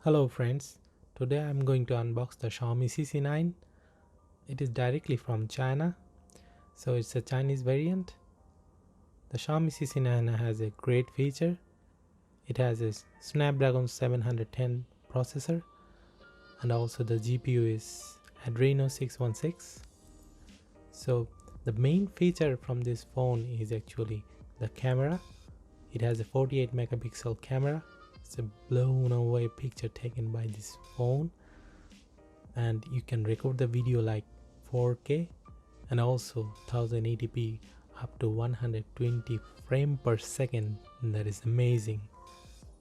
Hello friends, today I'm going to unbox the Xiaomi CC9. It is directly from China, so it's a Chinese variant. The Xiaomi CC9 has a great feature. It has a Snapdragon 710 processor and also the GPU is Adreno 616. So the main feature from this phone is actually the camera. It has a 48 megapixel camera. It's a blown away picture taken by this phone, and you can record the video like 4K and also 1080p up to 120 frame per second. That is amazing.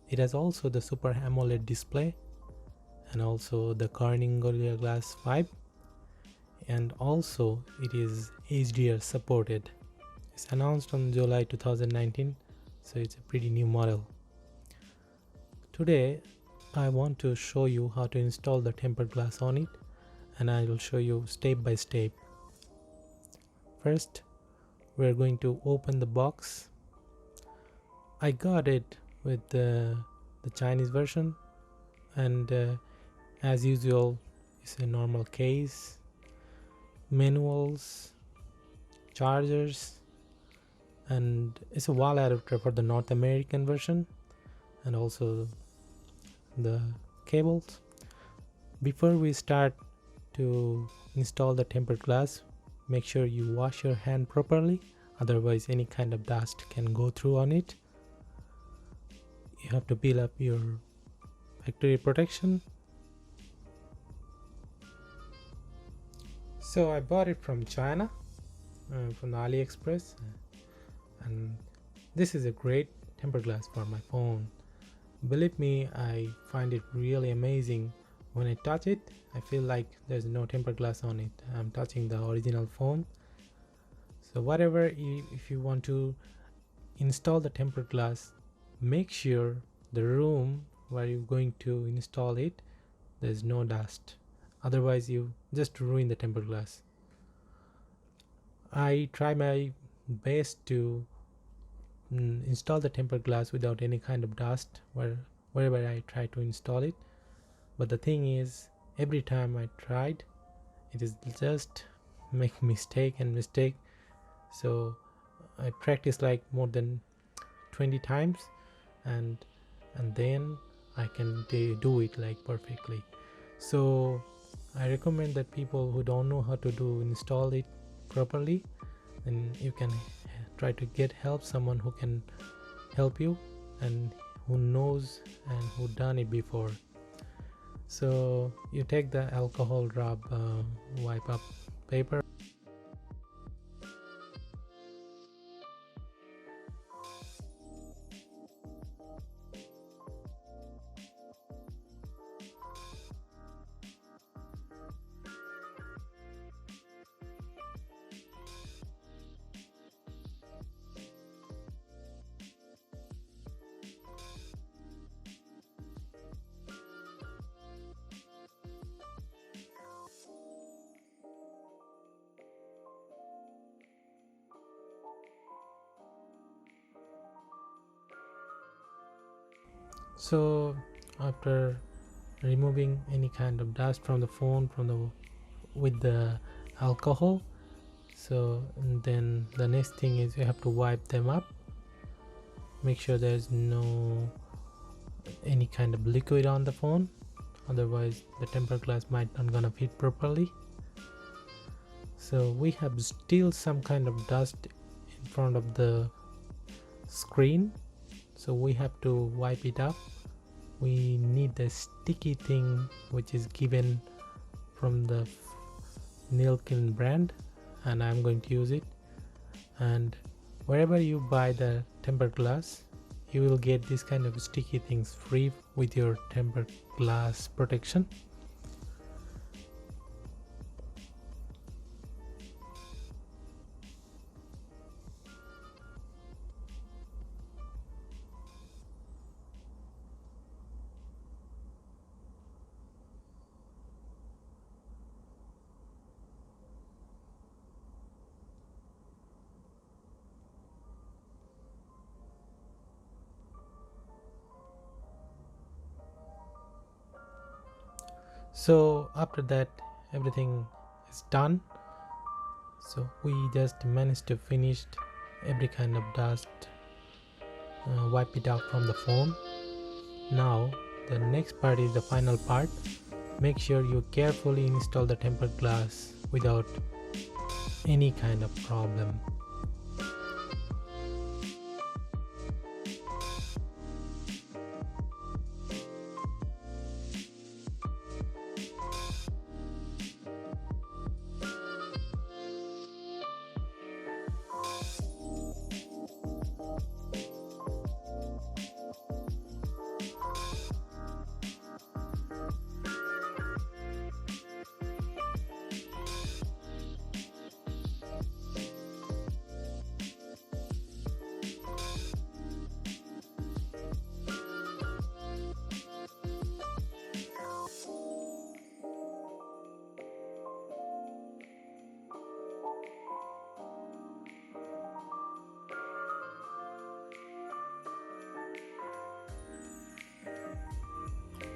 It has also the Super AMOLED display and also the Corning Gorilla Glass 5, and also it is HDR supported. It's announced on July 2019, so it's a pretty new model. Today I want to show you how to install the tempered glass on it, and I will show you step by step. First, we're going to open the box. I got it with the Chinese version, and as usual, it's a normal case, manuals, chargers, and it's a wall adapter for the North American version, and also the cables. Before we start to install the tempered glass, make sure you wash your hand properly, otherwise any kind of dust can go through on it. You have to peel up your factory protection. So I bought it from China, from the AliExpress, and this is a great tempered glass for my phone. Believe me, I find it really amazing. When I touch it, I feel like there's no tempered glass on it. I'm touching the original phone. So whatever, if you want to install the tempered glass, make sure the room where you're going to install it, there's no dust. Otherwise you just ruin the tempered glass. I try my best to install the tempered glass without any kind of dust wherever I try to install it, but the thing is, every time I tried, it is just make mistake, so I practice like more than 20 times, and then I can do it like perfectly. So I recommend that people who don't know how to install it properly, and you can try to get help, someone who can help you and who knows and who done it before. So you take the alcohol drop wipe up paper. So after removing any kind of dust from the phone with the alcohol, so then the next thing is you have to wipe them up. Make sure there's no any kind of liquid on the phone, otherwise the tempered glass might not gonna fit properly. So we have still some kind of dust in front of the screen, so we have to wipe it up. We need the sticky thing which is given from the Nilkin brand, and I'm going to use it. And wherever you buy the tempered glass, you will get this kind of sticky things free with your tempered glass protection. So after that everything is done. So we just managed to finish every kind of dust, wipe it out from the phone. Now the next part is the final part. Make sure you carefully install the tempered glass without any kind of problem.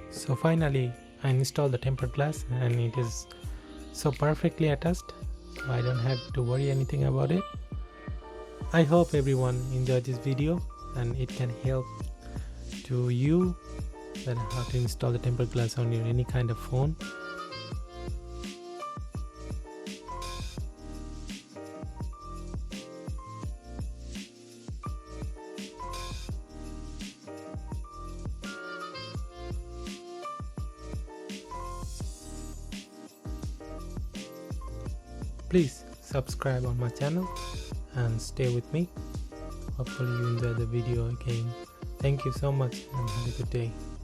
So finally I installed the tempered glass and it is so perfectly attached, so I don't have to worry anything about it. I hope everyone enjoyed this video and it can help to you that how to install the tempered glass on your any kind of phone. Please subscribe on my channel and stay with me. Hopefully you enjoy the video again. Thank you so much and have a good day.